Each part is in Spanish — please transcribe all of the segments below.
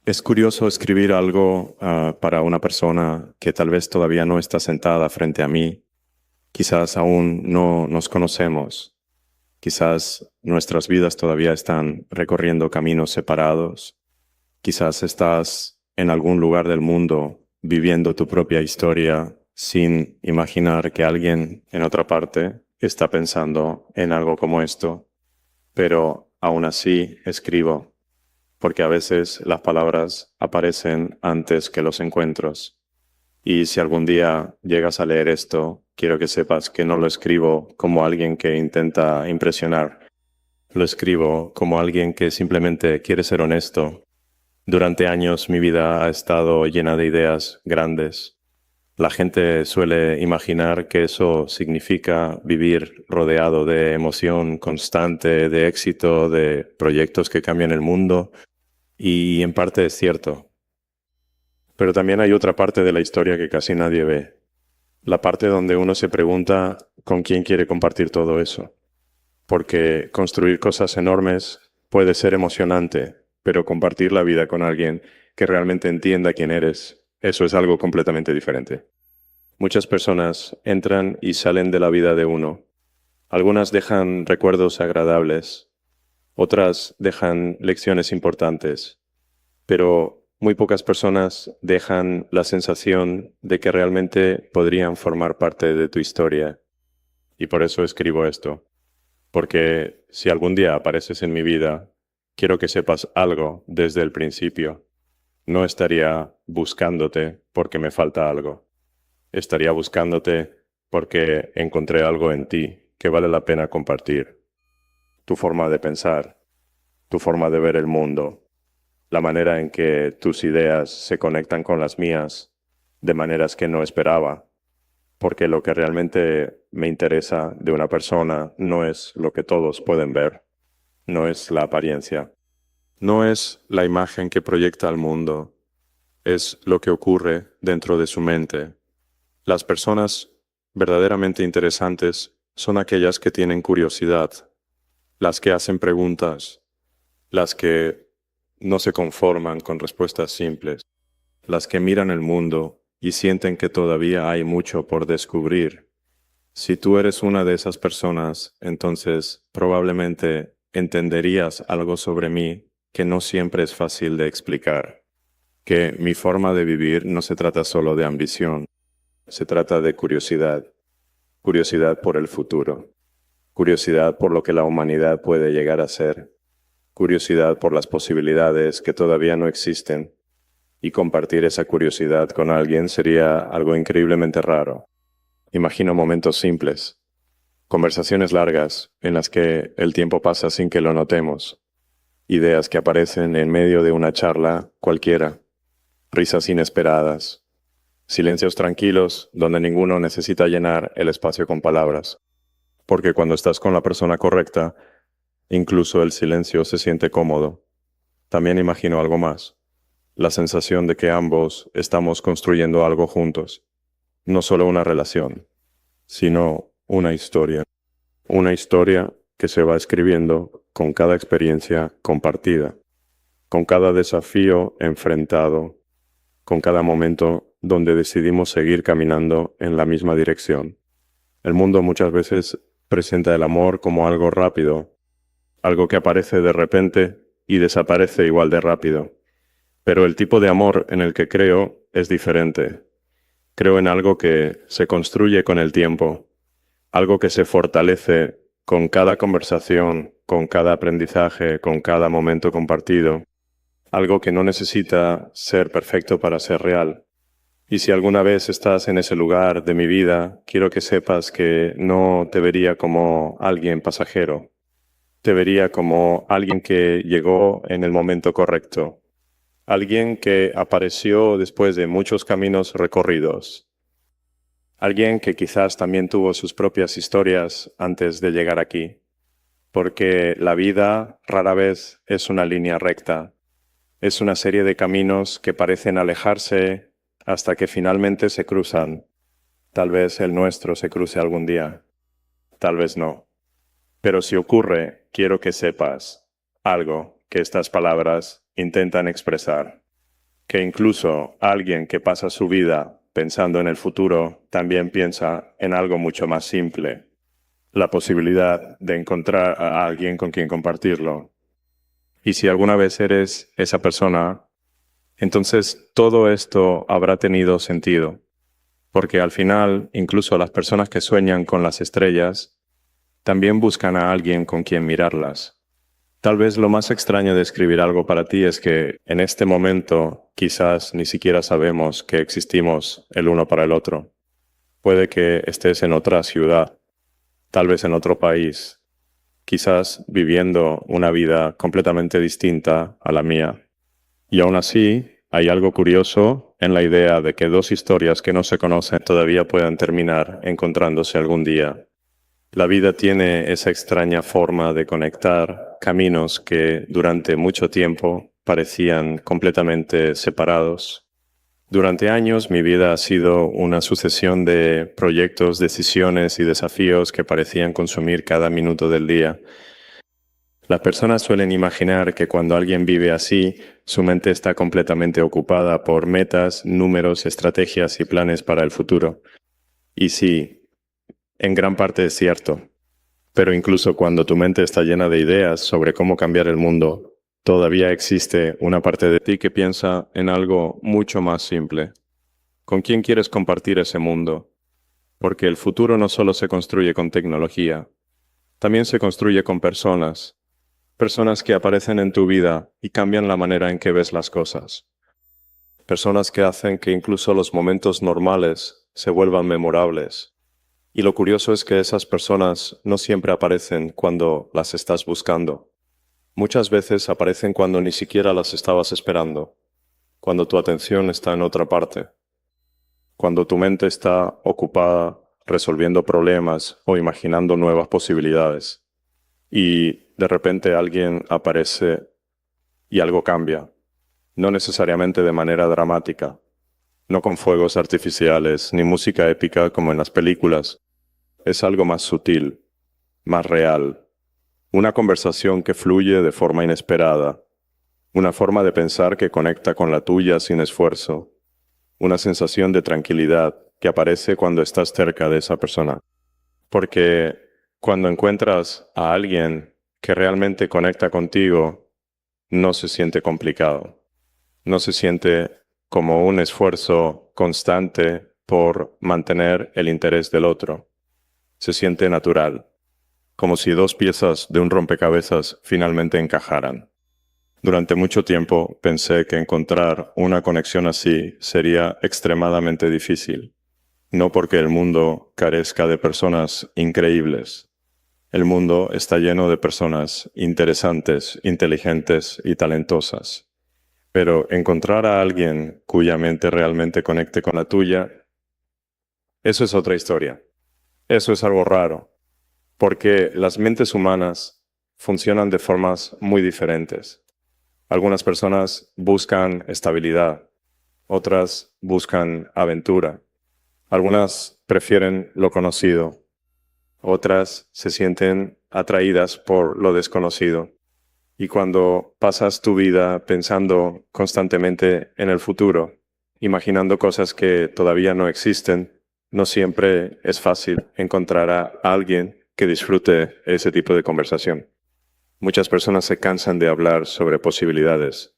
Es curioso escribir algo para una persona que tal vez todavía no está sentada frente a mí. Quizás aún no nos conocemos. Quizás nuestras vidas todavía están recorriendo caminos separados. Quizás estás en algún lugar del mundo viviendo tu propia historia sin imaginar que alguien en otra parte está pensando en algo como esto. Pero aún así escribo, porque a veces las palabras aparecen antes que los encuentros. Y si algún día llegas a leer esto, quiero que sepas que no lo escribo como alguien que intenta impresionar. Lo escribo como alguien que simplemente quiere ser honesto. Durante años mi vida ha estado llena de ideas grandes. La gente suele imaginar que eso significa vivir rodeado de emoción constante, de éxito, de proyectos que cambian el mundo, y en parte es cierto. Pero también hay otra parte de la historia que casi nadie ve. La parte donde uno se pregunta con quién quiere compartir todo eso. Porque construir cosas enormes puede ser emocionante, pero compartir la vida con alguien que realmente entienda quién eres, eso es algo completamente diferente. Muchas personas entran y salen de la vida de uno. Algunas dejan recuerdos agradables, otras dejan lecciones importantes, pero muy pocas personas dejan la sensación de que realmente podrían formar parte de tu historia. Y por eso escribo esto. Porque si algún día apareces en mi vida, quiero que sepas algo desde el principio. No estaría buscándote porque me falta algo. Estaría buscándote porque encontré algo en ti que vale la pena compartir. Tu forma de pensar, tu forma de ver el mundo, la manera en que tus ideas se conectan con las mías de maneras que no esperaba. Porque lo que realmente me interesa de una persona no es lo que todos pueden ver, no es la apariencia, no es la imagen que proyecta al mundo, es lo que ocurre dentro de su mente. Las personas verdaderamente interesantes son aquellas que tienen curiosidad, las que hacen preguntas, las que no se conforman con respuestas simples, las que miran el mundo y sienten que todavía hay mucho por descubrir. Si tú eres una de esas personas, entonces probablemente entenderías algo sobre mí que no siempre es fácil de explicar, que mi forma de vivir no se trata solo de ambición, se trata de curiosidad, curiosidad por el futuro, curiosidad por lo que la humanidad puede llegar a ser, curiosidad por las posibilidades que todavía no existen, y compartir esa curiosidad con alguien sería algo increíblemente raro. Imagino momentos simples, conversaciones largas en las que el tiempo pasa sin que lo notemos, ideas que aparecen en medio de una charla cualquiera, risas inesperadas, silencios tranquilos donde ninguno necesita llenar el espacio con palabras, porque cuando estás con la persona correcta, incluso el silencio se siente cómodo. También imagino algo más, la sensación de que ambos estamos construyendo algo juntos, no solo una relación, sino una historia que se va escribiendo con cada experiencia compartida, con cada desafío enfrentado, con cada momento donde decidimos seguir caminando en la misma dirección. El mundo muchas veces presenta el amor como algo rápido, algo que aparece de repente y desaparece igual de rápido. Pero el tipo de amor en el que creo es diferente. Creo en algo que se construye con el tiempo, algo que se fortalece con cada conversación, con cada aprendizaje, con cada momento compartido, algo que no necesita ser perfecto para ser real. Y si alguna vez estás en ese lugar de mi vida, quiero que sepas que no te vería como alguien pasajero, te vería como alguien que llegó en el momento correcto, alguien que apareció después de muchos caminos recorridos, alguien que quizás también tuvo sus propias historias antes de llegar aquí, porque la vida rara vez es una línea recta, es una serie de caminos que parecen alejarse hasta que finalmente se cruzan. Tal vez el nuestro se cruce algún día, tal vez no. Pero si ocurre, quiero que sepas algo que estas palabras intentan expresar. que incluso alguien que pasa su vida pensando en el futuro también piensa en algo mucho más simple, la posibilidad de encontrar a alguien con quien compartirlo. Y si alguna vez eres esa persona, entonces todo esto habrá tenido sentido, porque al final incluso las personas que sueñan con las estrellas también buscan a alguien con quien mirarlas. Tal vez lo más extraño de escribir algo para ti es que en este momento quizás ni siquiera sabemos que existimos el uno para el otro. Puede que estés en otra ciudad, tal vez en otro país, quizás viviendo una vida completamente distinta a la mía. Y aún así, hay algo curioso en la idea de que dos historias que no se conocen todavía puedan terminar encontrándose algún día. La vida tiene esa extraña forma de conectar caminos que durante mucho tiempo parecían completamente separados. Durante años mi vida ha sido una sucesión de proyectos, decisiones y desafíos que parecían consumir cada minuto del día. Las personas suelen imaginar que cuando alguien vive así, su mente está completamente ocupada por metas, números, estrategias y planes para el futuro. Y sí, en gran parte es cierto, pero incluso cuando tu mente está llena de ideas sobre cómo cambiar el mundo, todavía existe una parte de ti que piensa en algo mucho más simple. ¿Con quién quieres compartir ese mundo? Porque el futuro no solo se construye con tecnología, también se construye con personas. Personas que aparecen en tu vida y cambian la manera en que ves las cosas. Personas que hacen que incluso los momentos normales se vuelvan memorables. Y lo curioso es que esas personas no siempre aparecen cuando las estás buscando. Muchas veces aparecen cuando ni siquiera las estabas esperando, cuando tu atención está en otra parte, cuando tu mente está ocupada resolviendo problemas o imaginando nuevas posibilidades. Y de repente alguien aparece y algo cambia, no necesariamente de manera dramática, no con fuegos artificiales ni música épica como en las películas. Es algo más sutil, más real. Una conversación que fluye de forma inesperada. Una forma de pensar que conecta con la tuya sin esfuerzo. Una sensación de tranquilidad que aparece cuando estás cerca de esa persona. Porque cuando encuentras a alguien que realmente conecta contigo, no se siente complicado. No se siente como un esfuerzo constante por mantener el interés del otro. Se siente natural, como si dos piezas de un rompecabezas finalmente encajaran. Durante mucho tiempo pensé que encontrar una conexión así sería extremadamente difícil, no porque el mundo carezca de personas increíbles. El mundo está lleno de personas interesantes, inteligentes y talentosas. Pero encontrar a alguien cuya mente realmente conecte con la tuya, eso es otra historia. Eso es algo raro, porque las mentes humanas funcionan de formas muy diferentes. Algunas personas buscan estabilidad, otras buscan aventura. Algunas prefieren lo conocido, otras se sienten atraídas por lo desconocido. Y cuando pasas tu vida pensando constantemente en el futuro, imaginando cosas que todavía no existen, no siempre es fácil encontrar a alguien que disfrute ese tipo de conversación. Muchas personas se cansan de hablar sobre posibilidades.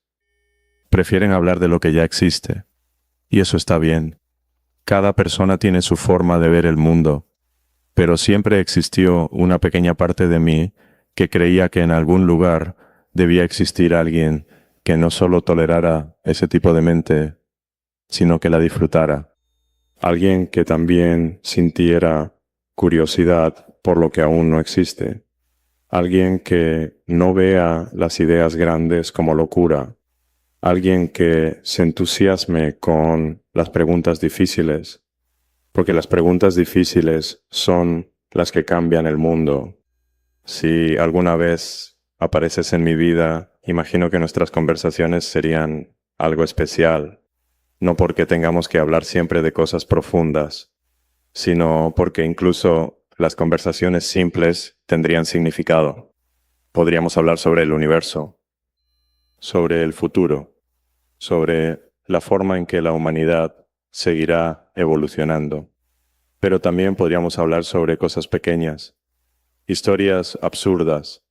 Prefieren hablar de lo que ya existe. Y eso está bien. Cada persona tiene su forma de ver el mundo. Pero siempre existió una pequeña parte de mí que creía que en algún lugar debía existir alguien que no solo tolerara ese tipo de mente, sino que la disfrutara. Alguien que también sintiera curiosidad por lo que aún no existe. Alguien que no vea las ideas grandes como locura. Alguien que se entusiasme con las preguntas difíciles, porque las preguntas difíciles son las que cambian el mundo. Si alguna vez apareces en mi vida, imagino que nuestras conversaciones serían algo especial, no porque tengamos que hablar siempre de cosas profundas, sino porque incluso las conversaciones simples tendrían significado. Podríamos hablar sobre el universo, sobre el futuro, sobre la forma en que la humanidad seguirá evolucionando. Pero también podríamos hablar sobre cosas pequeñas, historias absurdas,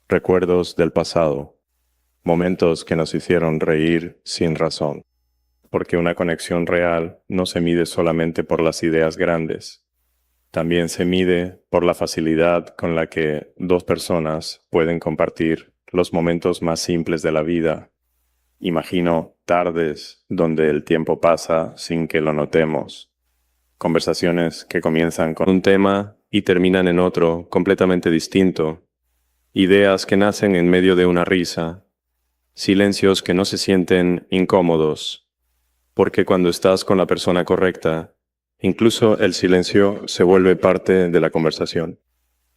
recuerdos del pasado, momentos que nos hicieron reír sin razón. Porque una conexión real no se mide solamente por las ideas grandes. También se mide por la facilidad con la que dos personas pueden compartir los momentos más simples de la vida. Imagino tardes donde el tiempo pasa sin que lo notemos. Conversaciones que comienzan con un tema y terminan en otro completamente distinto. Ideas que nacen en medio de una risa. Silencios que no se sienten incómodos. Porque cuando estás con la persona correcta, incluso el silencio se vuelve parte de la conversación.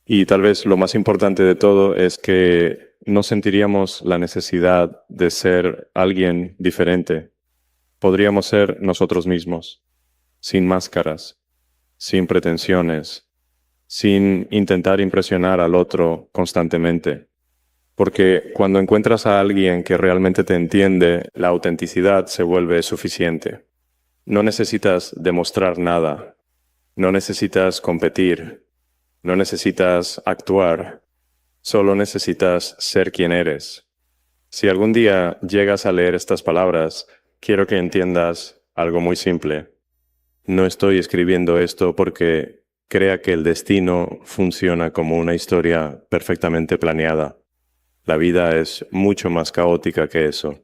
Y tal vez lo más importante de todo es que no sentiríamos la necesidad de ser alguien diferente. Podríamos ser nosotros mismos, sin máscaras, sin pretensiones, sin intentar impresionar al otro constantemente. Porque cuando encuentras a alguien que realmente te entiende, la autenticidad se vuelve suficiente. No necesitas demostrar nada, no necesitas competir, no necesitas actuar, solo necesitas ser quien eres. Si algún día llegas a leer estas palabras, quiero que entiendas algo muy simple. No estoy escribiendo esto porque crea que el destino funciona como una historia perfectamente planeada. La vida es mucho más caótica que eso,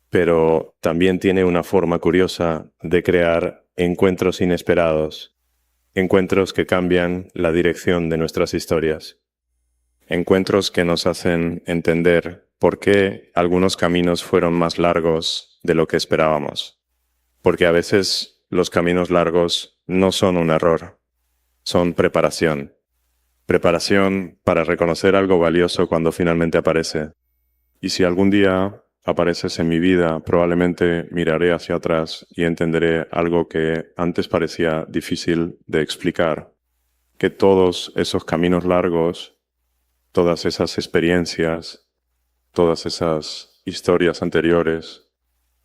pero también tiene una forma curiosa de crear encuentros inesperados, encuentros que cambian la dirección de nuestras historias, encuentros que nos hacen entender por qué algunos caminos fueron más largos de lo que esperábamos, porque a veces los caminos largos no son un error, son preparación. Preparación para reconocer algo valioso cuando finalmente aparece. Y si algún día apareces en mi vida, probablemente miraré hacia atrás y entenderé algo que antes parecía difícil de explicar. Que todos esos caminos largos, todas esas experiencias, todas esas historias anteriores,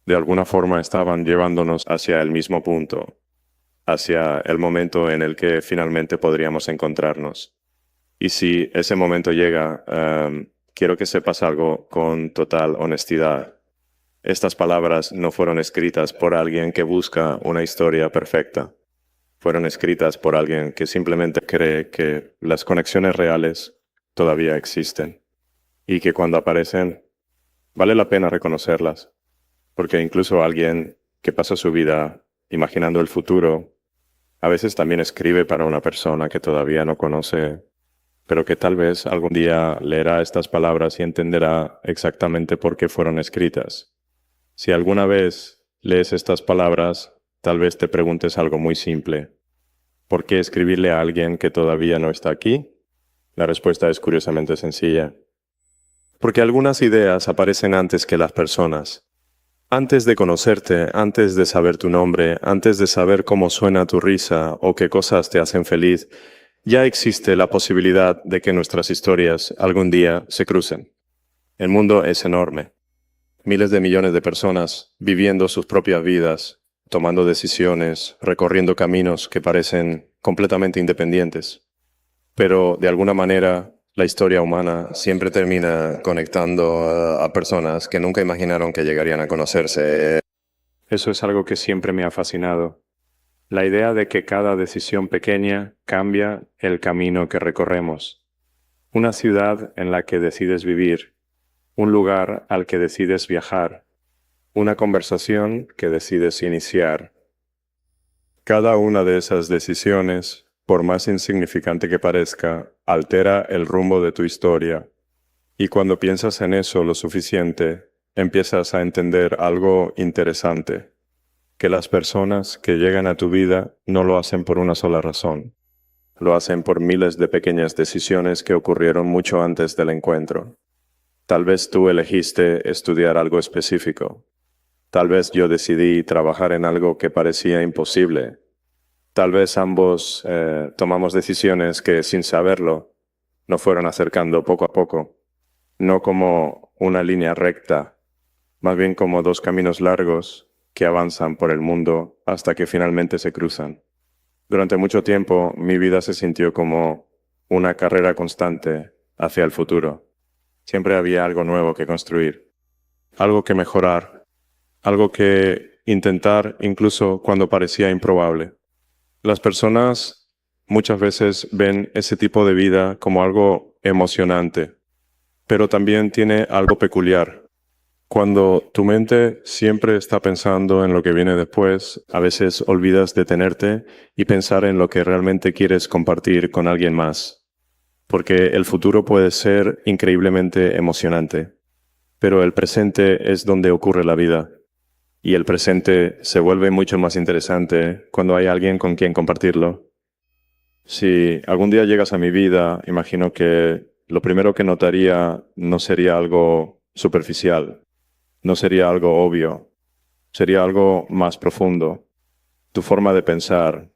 de alguna forma estaban llevándonos hacia el mismo punto, hacia el momento en el que finalmente podríamos encontrarnos. Y si ese momento llega, quiero que sepas algo con total honestidad. Estas palabras no fueron escritas por alguien que busca una historia perfecta. Fueron escritas por alguien que simplemente cree que las conexiones reales todavía existen. Y que cuando aparecen, vale la pena reconocerlas. Porque incluso alguien que pasa su vida imaginando el futuro, a veces también escribe para una persona que todavía no conoce, pero que tal vez algún día leerá estas palabras y entenderá exactamente por qué fueron escritas. Si alguna vez lees estas palabras, tal vez te preguntes algo muy simple. ¿Por qué escribirle a alguien que todavía no está aquí? La respuesta es curiosamente sencilla. Porque algunas ideas aparecen antes que las personas. Antes de conocerte, antes de saber tu nombre, antes de saber cómo suena tu risa o qué cosas te hacen feliz, ya existe la posibilidad de que nuestras historias algún día se crucen. El mundo es enorme. Miles de millones de personas viviendo sus propias vidas, tomando decisiones, recorriendo caminos que parecen completamente independientes. Pero de alguna manera, la historia humana siempre termina conectando a personas que nunca imaginaron que llegarían a conocerse. Eso es algo que siempre me ha fascinado. La idea de que cada decisión pequeña cambia el camino que recorremos. Una ciudad en la que decides vivir, un lugar al que decides viajar, una conversación que decides iniciar. Cada una de esas decisiones, por más insignificante que parezca, altera el rumbo de tu historia. Y cuando piensas en eso lo suficiente, empiezas a entender algo interesante. Que las personas que llegan a tu vida no lo hacen por una sola razón. Lo hacen por miles de pequeñas decisiones que ocurrieron mucho antes del encuentro. Tal vez tú elegiste estudiar algo específico. Tal vez yo decidí trabajar en algo que parecía imposible. Tal vez ambos tomamos decisiones que, sin saberlo, nos fueron acercando poco a poco. No como una línea recta, más bien como dos caminos largos que avanzan por el mundo hasta que finalmente se cruzan. Durante mucho tiempo mi vida se sintió como una carrera constante hacia el futuro. Siempre había algo nuevo que construir, algo que mejorar, algo que intentar incluso cuando parecía improbable. Las personas muchas veces ven ese tipo de vida como algo emocionante, pero también tiene algo peculiar. Cuando tu mente siempre está pensando en lo que viene después, a veces olvidas detenerte y pensar en lo que realmente quieres compartir con alguien más. Porque el futuro puede ser increíblemente emocionante, pero el presente es donde ocurre la vida. Y el presente se vuelve mucho más interesante cuando hay alguien con quien compartirlo. Si algún día llegas a mi vida, imagino que lo primero que notaría no sería algo superficial, no sería algo obvio, sería algo más profundo. Tu forma de pensar,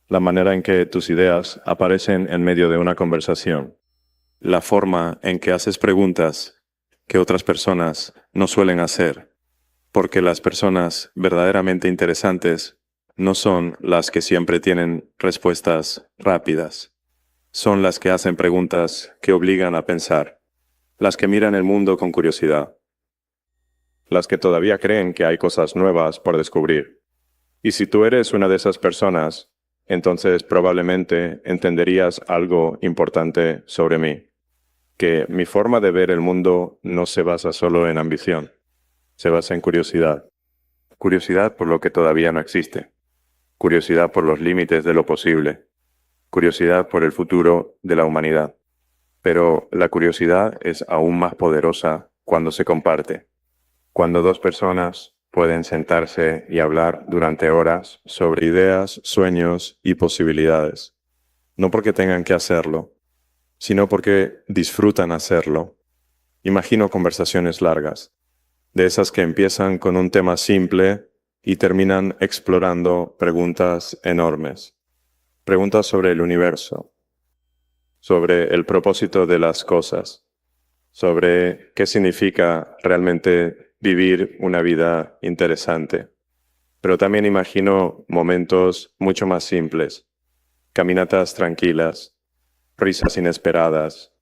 la manera en que tus ideas aparecen en medio de una conversación, la forma en que haces preguntas que otras personas no suelen hacer, porque las personas verdaderamente interesantes no son las que siempre tienen respuestas rápidas. Son las que hacen preguntas que obligan a pensar, las que miran el mundo con curiosidad, las que todavía creen que hay cosas nuevas por descubrir. Y si tú eres una de esas personas, entonces probablemente entenderías algo importante sobre mí, que mi forma de ver el mundo no se basa solo en ambición, se basa en curiosidad. Curiosidad por lo que todavía no existe, curiosidad por los límites de lo posible, curiosidad por el futuro de la humanidad. Pero la curiosidad es aún más poderosa cuando se comparte. Cuando dos personas pueden sentarse y hablar durante horas sobre ideas, sueños y posibilidades. No porque tengan que hacerlo, sino porque disfrutan hacerlo. Imagino conversaciones largas, de esas que empiezan con un tema simple y terminan explorando preguntas enormes. Preguntas sobre el universo, sobre el propósito de las cosas, sobre qué significa realmente vivir una vida interesante. Pero también imagino momentos mucho más simples, caminatas tranquilas, risas inesperadas,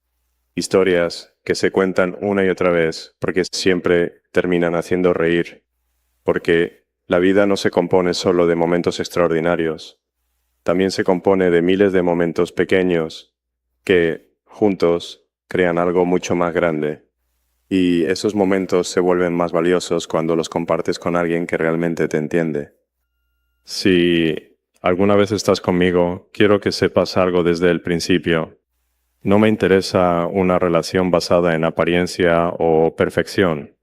historias que se cuentan una y otra vez porque siempre terminan haciendo reír, porque la vida no se compone solo de momentos extraordinarios, también se compone de miles de momentos pequeños que, juntos, crean algo mucho más grande. Y esos momentos se vuelven más valiosos cuando los compartes con alguien que realmente te entiende. Si alguna vez estás conmigo, quiero que sepas algo desde el principio. No me interesa una relación basada en apariencia o perfección.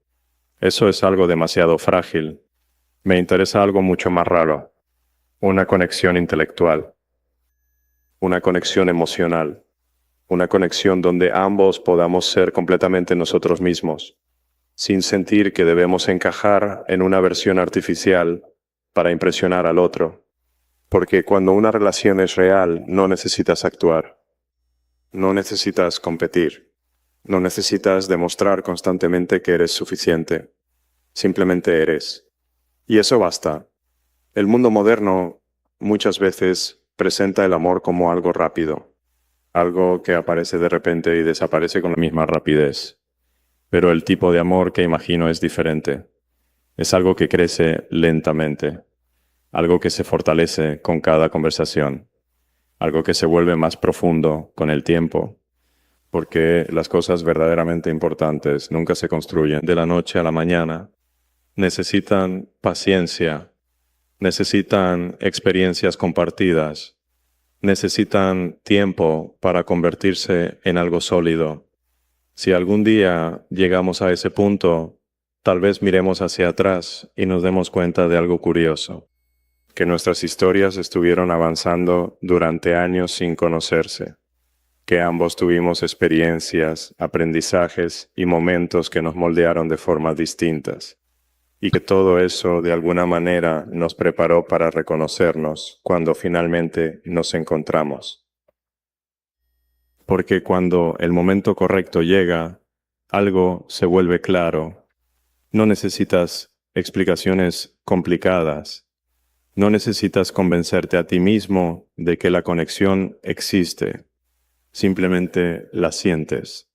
Eso es algo demasiado frágil. Me interesa algo mucho más raro. Una conexión intelectual. Una conexión emocional. Una conexión donde ambos podamos ser completamente nosotros mismos, sin sentir que debemos encajar en una versión artificial para impresionar al otro. Porque cuando una relación es real, no necesitas actuar. No necesitas competir. No necesitas demostrar constantemente que eres suficiente. Simplemente eres. Y eso basta. El mundo moderno muchas veces presenta el amor como algo rápido, algo que aparece de repente y desaparece con la misma rapidez. Pero el tipo de amor que imagino es diferente. Es algo que crece lentamente, algo que se fortalece con cada conversación, algo que se vuelve más profundo con el tiempo, porque las cosas verdaderamente importantes nunca se construyen de la noche a la mañana. Necesitan paciencia, necesitan experiencias compartidas, necesitan tiempo para convertirse en algo sólido. Si algún día llegamos a ese punto, tal vez miremos hacia atrás y nos demos cuenta de algo curioso, que nuestras historias estuvieron avanzando durante años sin conocerse, que ambos tuvimos experiencias, aprendizajes y momentos que nos moldearon de formas distintas, y que todo eso de alguna manera nos preparó para reconocernos cuando finalmente nos encontramos. Porque cuando el momento correcto llega, algo se vuelve claro. No necesitas explicaciones complicadas. No necesitas convencerte a ti mismo de que la conexión existe. Simplemente la sientes.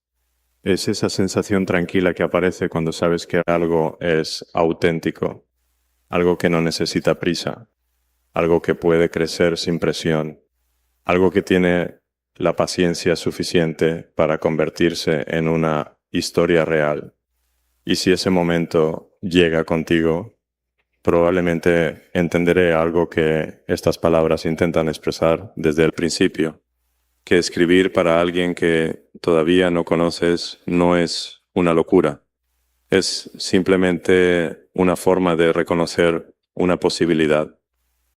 Es esa sensación tranquila que aparece cuando sabes que algo es auténtico, algo que no necesita prisa, algo que puede crecer sin presión, algo que tiene la paciencia suficiente para convertirse en una historia real. Y si ese momento llega contigo, probablemente entenderé algo que estas palabras intentan expresar desde el principio, que escribir para alguien que todavía no conoces no es una locura. Es simplemente una forma de reconocer una posibilidad.